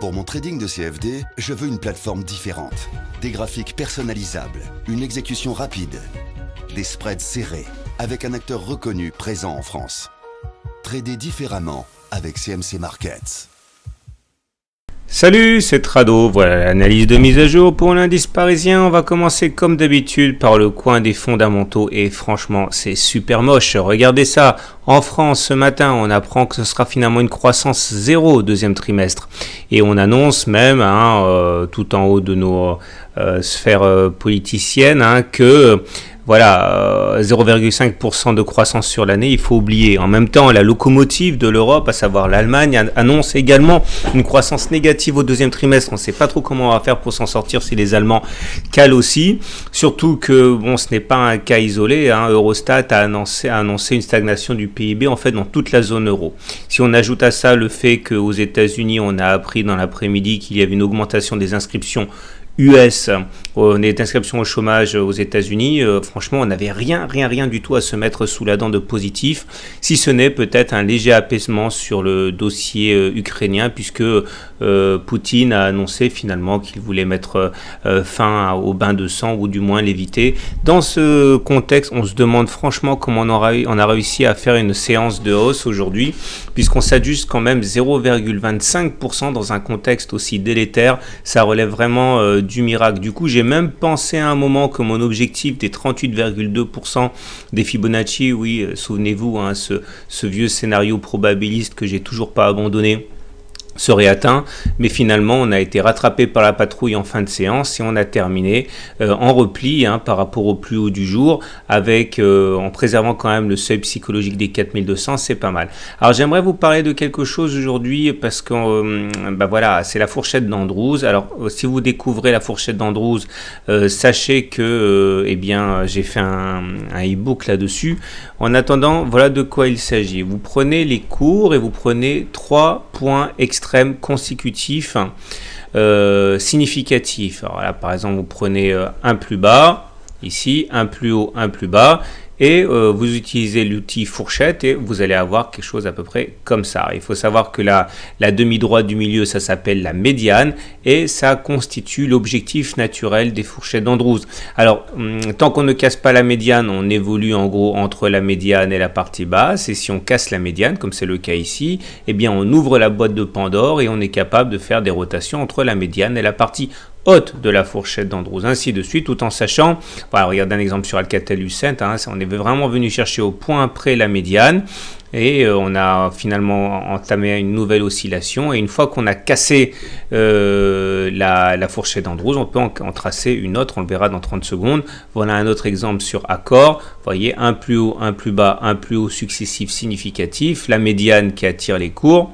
Pour mon trading de CFD, je veux une plateforme différente. Des graphiques personnalisables, une exécution rapide, des spreads serrés, avec un acteur reconnu présent en France. Trader différemment avec CMC Markets. Salut, c'est Trado, voilà l'analyse de mise à jour pour l'indice parisien. On va commencer comme d'habitude par le coin des fondamentaux et franchement c'est super moche. Regardez ça, en France ce matin on apprend que ce sera finalement une croissance zéro au deuxième trimestre. Et on annonce même, tout en haut de nos sphères politiciennes, que... Voilà, 0,5% de croissance sur l'année, il faut oublier. En même temps, la locomotive de l'Europe, à savoir l'Allemagne, annonce également une croissance négative au deuxième trimestre. On ne sait pas trop comment on va faire pour s'en sortir si les Allemands calent aussi. Surtout que bon, ce n'est pas un cas isolé. Eurostat a annoncé une stagnation du PIB en fait dans toute la zone euro. Si on ajoute à ça le fait qu'aux États-Unis, on a appris dans l'après-midi qu'il y avait une augmentation des inscriptions US, des inscriptions au chômage aux États-Unis, franchement, on n'avait rien du tout à se mettre sous la dent de positif, si ce n'est peut-être un léger apaisement sur le dossier ukrainien, puisque Poutine a annoncé finalement qu'il voulait mettre fin au bain de sang, ou du moins l'éviter. Dans ce contexte, on se demande franchement comment on a réussi à faire une séance de hausse aujourd'hui, puisqu'on s'ajuste quand même 0,25% dans un contexte aussi délétère. Ça relève vraiment du miracle. Du coup, j'ai même pensé à un moment que mon objectif des 38,2% des Fibonacci, oui, souvenez-vous, ce vieux scénario probabiliste que j'ai toujours pas abandonné, serait atteint, mais finalement on a été rattrapé par la patrouille en fin de séance et on a terminé en repli par rapport au plus haut du jour, avec en préservant quand même le seuil psychologique des 4200, c'est pas mal. Alors j'aimerais vous parler de quelque chose aujourd'hui parce que voilà, c'est la fourchette d'Andrews. Alors si vous découvrez la fourchette d'Andrews, sachez que j'ai fait un e-book là-dessus. En attendant, voilà de quoi il s'agit. Vous prenez les cours et vous prenez 3 points extrêmes consécutifs significatifs. Alors là, par exemple, vous prenez un plus bas, ici, un plus haut, un plus bas, et vous utilisez l'outil fourchette et vous allez avoir quelque chose à peu près comme ça. Il faut savoir que la demi-droite du milieu, ça s'appelle la médiane et ça constitue l'objectif naturel des fourchettes d'Andrews. Alors, tant qu'on ne casse pas la médiane, on évolue en gros entre la médiane et la partie basse, et si on casse la médiane, comme c'est le cas ici, eh bien on ouvre la boîte de Pandore et on est capable de faire des rotations entre la médiane et la partie haute de la fourchette d'Andrews, ainsi de suite, tout en sachant, voilà, regardez un exemple sur Alcatel-Lucent, on est vraiment venu chercher au point près la médiane, et on a finalement entamé une nouvelle oscillation, et une fois qu'on a cassé la fourchette d'Andrews, on peut en tracer une autre, on le verra dans 30 secondes. Voilà un autre exemple sur Accor, vous voyez, un plus haut, un plus bas, un plus haut successif significatif, la médiane qui attire les cours.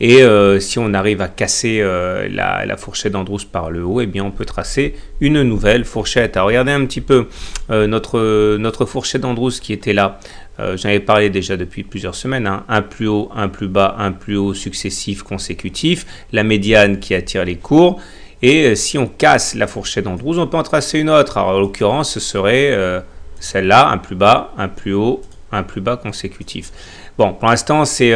Et si on arrive à casser la fourchette d'Andrews par le haut, eh bien on peut tracer une nouvelle fourchette. Alors regardez un petit peu notre fourchette d'Andrews qui était là. J'en avais parlé déjà depuis plusieurs semaines. Un plus haut, un plus bas, un plus haut successif consécutif. La médiane qui attire les cours. Et si on casse la fourchette d'Andrews, on peut en tracer une autre. Alors en l'occurrence, ce serait celle-là, un plus bas, un plus haut, un plus bas consécutif. Bon, pour l'instant, c'est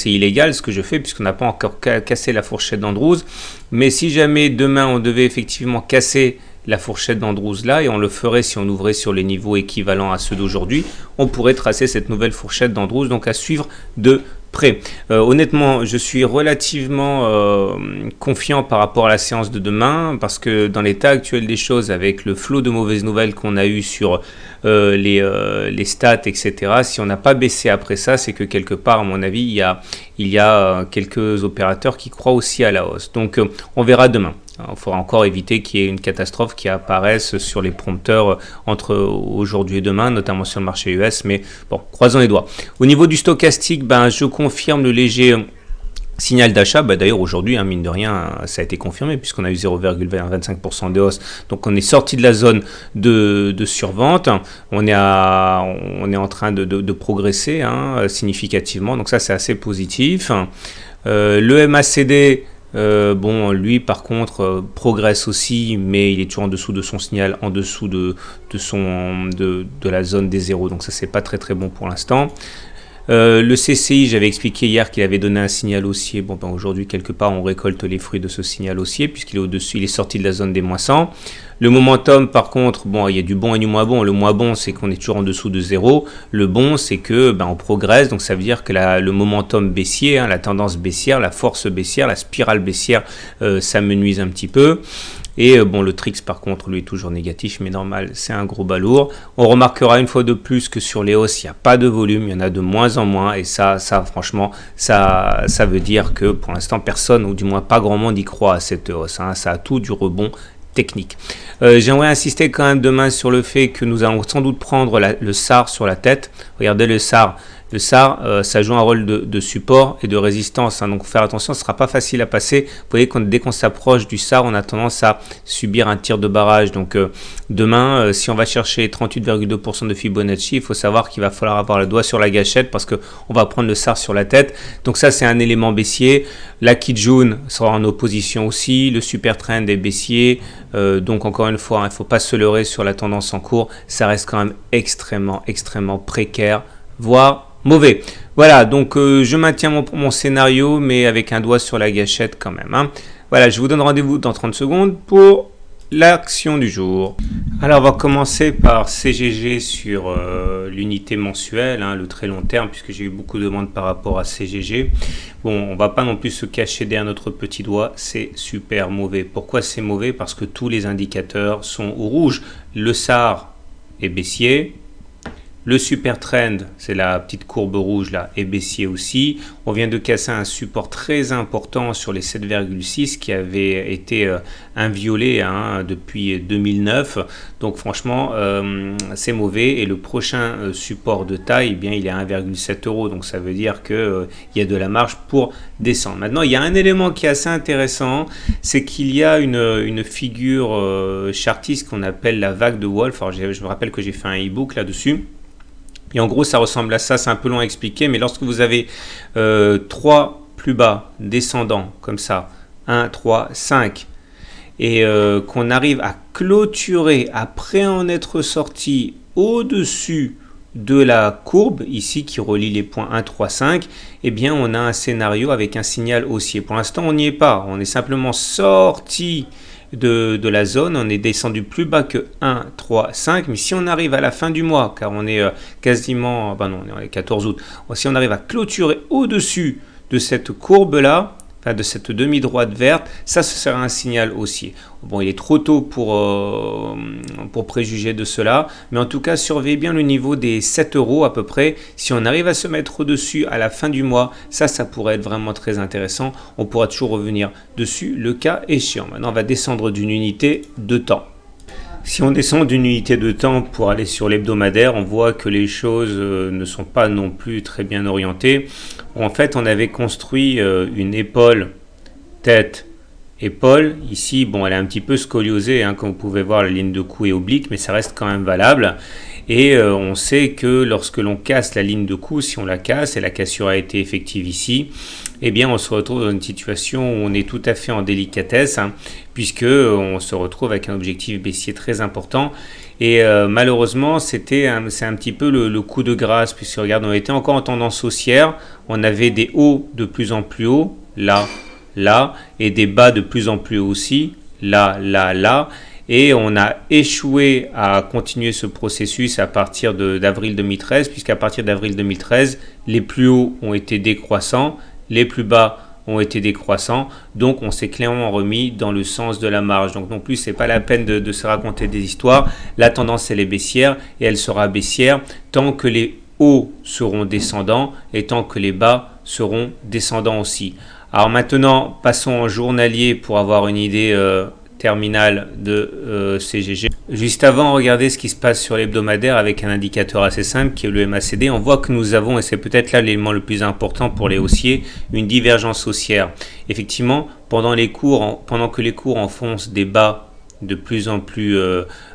illégal ce que je fais puisqu'on n'a pas encore cassé la fourchette d'Andrews. Mais si jamais demain, on devait effectivement casser la fourchette d'Andrews là, et on le ferait si on ouvrait sur les niveaux équivalents à ceux d'aujourd'hui, on pourrait tracer cette nouvelle fourchette d'Andrews, donc à suivre de près. Honnêtement, je suis relativement confiant par rapport à la séance de demain, parce que dans l'état actuel des choses, avec le flot de mauvaises nouvelles qu'on a eu sur les stats, etc., si on n'a pas baissé après ça, c'est que quelque part, à mon avis, il y a quelques opérateurs qui croient aussi à la hausse. Donc, on verra demain. Il faudra encore éviter qu'il y ait une catastrophe qui apparaisse sur les prompteurs entre aujourd'hui et demain, notamment sur le marché US, mais bon, croisons les doigts. Au niveau du stochastique, je confirme le léger signal d'achat. D'ailleurs aujourd'hui, mine de rien, ça a été confirmé puisqu'on a eu 0,25% de hausse. Donc on est sorti de la zone de survente. On est en train de progresser significativement. Donc ça, c'est assez positif. Le MACD, lui par contre progresse aussi, mais il est toujours en dessous de son signal, en dessous de la zone des zéros, donc ça c'est pas très bon pour l'instant. Le CCI, j'avais expliqué hier qu'il avait donné un signal haussier. Bon, ben aujourd'hui, quelque part, on récolte les fruits de ce signal haussier puisqu'il est au-dessus, il est sorti de la zone des moins 100. Le momentum, par contre, bon, il y a du bon et du moins bon. Le moins bon, c'est qu'on est toujours en dessous de 0. Le bon, c'est que ben, on progresse. Donc, ça veut dire que le momentum baissier, la tendance baissière, la force baissière, la spirale baissière, ça menuise un petit peu. Et bon, le Trix par contre lui est toujours négatif, mais normal, c'est un gros balourd. On remarquera une fois de plus que sur les hausses, il n'y a pas de volume, il y en a de moins en moins, et ça franchement, ça veut dire que pour l'instant personne, ou du moins pas grand monde y croit à cette hausse, ça a tout du rebond technique. J'aimerais insister quand même demain sur le fait que nous allons sans doute prendre le SAR sur la tête. Regardez le SAR. Le SAR, ça joue un rôle de support et de résistance, donc faire attention, ce ne sera pas facile à passer. Vous voyez que dès qu'on s'approche du SAR, on a tendance à subir un tir de barrage. Donc demain, si on va chercher 38,2% de Fibonacci, il faut savoir qu'il va falloir avoir le doigt sur la gâchette parce qu'on va prendre le SAR sur la tête. Donc ça, c'est un élément baissier. La Kijun sera en opposition aussi. Le Super Trend est baissier. Donc encore une fois, il ne faut pas se leurrer sur la tendance en cours. Ça reste quand même extrêmement précaire, voire mauvais. Voilà, donc je maintiens mon scénario, mais avec un doigt sur la gâchette quand même. Voilà, je vous donne rendez-vous dans 30 secondes pour l'action du jour. Alors, on va commencer par CGG sur l'unité mensuelle, le très long terme, puisque j'ai eu beaucoup de demandes par rapport à CGG. Bon, on va pas non plus se cacher derrière notre petit doigt, c'est super mauvais. Pourquoi c'est mauvais? Parce que tous les indicateurs sont au rouge. Le SAR est baissier. Le super trend, c'est la petite courbe rouge là, est baissier aussi. On vient de casser un support très important sur les 7,6 qui avait été inviolé depuis 2009. Donc franchement, c'est mauvais. Et le prochain support de taille, eh bien, il est à 1,7 €. Donc ça veut dire qu'il y a de la marge pour descendre. Maintenant, il y a un élément qui est assez intéressant, c'est qu'il y a une figure chartiste qu'on appelle la vague de Wolf. Alors je me rappelle que j'ai fait un e-book là-dessus. Et en gros, ça ressemble à ça, c'est un peu long à expliquer, mais lorsque vous avez 3 plus bas descendants, comme ça, 1, 3, 5, et qu'on arrive à clôturer, après en être sorti au-dessus de la courbe, ici, qui relie les points 1, 3, 5, eh bien, on a un scénario avec un signal haussier. Pour l'instant, on n'y est pas, on est simplement sorti de la zone, on est descendu plus bas que 1, 3, 5, mais si on arrive à la fin du mois, car on est quasiment, on est le 14 août, si on arrive à clôturer au-dessus de cette courbe-là, de cette demi-droite verte, ça ce sera un signal haussier. Bon, il est trop tôt pour préjuger de cela, mais en tout cas, surveillez bien le niveau des 7 € à peu près. Si on arrive à se mettre au-dessus à la fin du mois, ça pourrait être vraiment très intéressant. On pourra toujours revenir dessus, le cas échéant. Maintenant, on va descendre d'une unité de temps. Si on descend d'une unité de temps pour aller sur l'hebdomadaire, on voit que les choses ne sont pas non plus très bien orientées. En fait, on avait construit une épaule, tête, épaule. Ici, bon, elle est un petit peu scoliosée, comme vous pouvez voir, la ligne de cou est oblique, mais ça reste quand même valable. Et on sait que lorsque l'on casse la ligne de cou, si on la casse, et la cassure a été effective ici, eh bien on se retrouve dans une situation où on est tout à fait en délicatesse, puisque on se retrouve avec un objectif baissier très important. Et malheureusement, c'est un petit peu le coup de grâce, puisque regarde, on était encore en tendance haussière, on avait des hauts de plus en plus hauts, là, là, et des bas de plus en plus hauts aussi, là, là, là. Et on a échoué à continuer ce processus à partir d'avril 2013, puisqu'à partir d'avril 2013, les plus hauts ont été décroissants, les plus bas ont été décroissants, donc on s'est clairement remis dans le sens de la marge. Donc non plus, c'est pas la peine de se raconter des histoires. La tendance, elle est baissière, et elle sera baissière tant que les hauts seront descendants et tant que les bas seront descendants aussi. Alors maintenant, passons en journalier pour avoir une idée terminal de CGG. Juste avant, regardez ce qui se passe sur l'hebdomadaire avec un indicateur assez simple qui est le MACD. On voit que nous avons, et c'est peut-être là l'élément le plus important pour les haussiers, une divergence haussière. Effectivement, pendant que les cours enfoncent des bas de plus en plus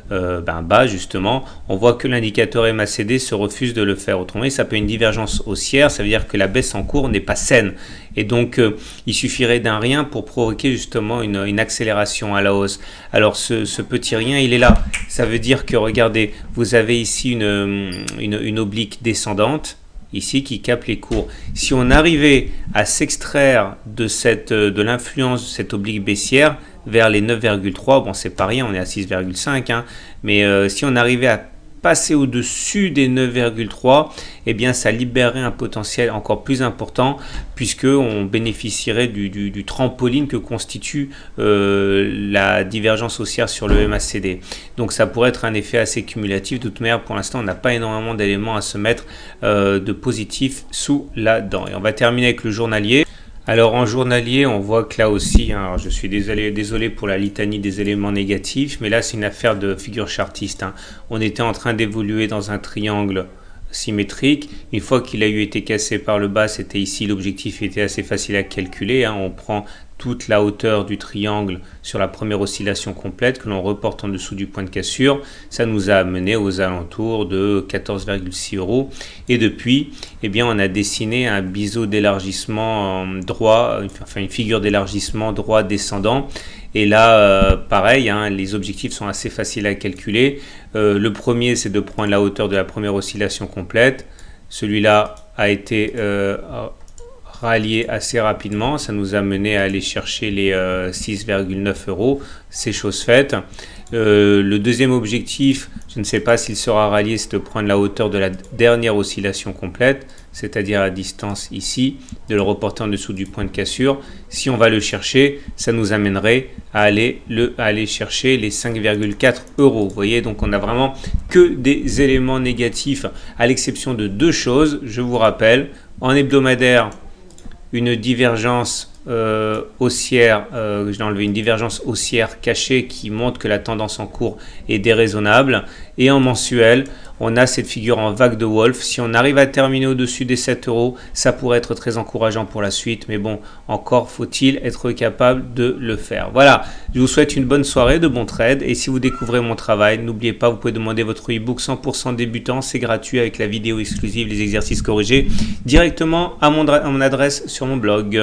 bas justement, on voit que l'indicateur MACD se refuse de le faire. Autrement dit, ça peut être une divergence haussière, ça veut dire que la baisse en cours n'est pas saine. Et donc, il suffirait d'un rien pour provoquer justement une accélération à la hausse. Alors, ce petit rien, il est là. Ça veut dire que, regardez, vous avez ici une oblique descendante. ici qui capte les cours. Si on arrivait à s'extraire de l'influence de cette oblique baissière vers les 9,3, bon c'est pas rien, on est à 6,5, hein, mais si on arrivait à passer au-dessus des 9,3, eh bien ça libérerait un potentiel encore plus important puisque on bénéficierait du trampoline que constitue la divergence haussière sur le MACD. Donc ça pourrait être un effet assez cumulatif. De toute manière, pour l'instant, on n'a pas énormément d'éléments à se mettre de positif sous la dent. Et on va terminer avec le journalier. Alors en journalier, on voit que là aussi, hein, je suis désolé pour la litanie des éléments négatifs, mais là c'est une affaire de figure chartiste. Hein. On était en train d'évoluer dans un triangle symétrique. Une fois qu'il a été cassé par le bas, c'était ici, l'objectif était assez facile à calculer. Hein. On prend toute la hauteur du triangle sur la première oscillation complète que l'on reporte en dessous du point de cassure. Ça nous a amené aux alentours de 14,6 €. Et depuis, eh bien, on a dessiné un biseau d'élargissement droit, enfin une figure d'élargissement droit descendant. Et là, pareil, hein, les objectifs sont assez faciles à calculer. Le premier, c'est de prendre la hauteur de la première oscillation complète. Celui-là a été rallié assez rapidement, ça nous a mené à aller chercher les 6,9 €, c'est chose faite. Le deuxième objectif, je ne sais pas s'il sera rallié, c'est de prendre la hauteur de la dernière oscillation complète, c'est-à-dire à distance ici, de le reporter en dessous du point de cassure. Si on va le chercher, ça nous amènerait à aller chercher les 5,4 €. Vous voyez, donc on n'a vraiment que des éléments négatifs, à l'exception de deux choses. Je vous rappelle, en hebdomadaire, une divergence haussière, j'ai enlevé une divergence haussière cachée qui montre que la tendance en cours est déraisonnable. Et en mensuel, on a cette figure en vague de Wolf. Si on arrive à terminer au-dessus des 7 €, ça pourrait être très encourageant pour la suite. Mais bon, encore faut-il être capable de le faire. Voilà, je vous souhaite une bonne soirée, de bons trades. Et si vous découvrez mon travail, n'oubliez pas, vous pouvez demander votre e-book 100% débutant. C'est gratuit avec la vidéo exclusive, les exercices corrigés, directement à mon adresse sur mon blog.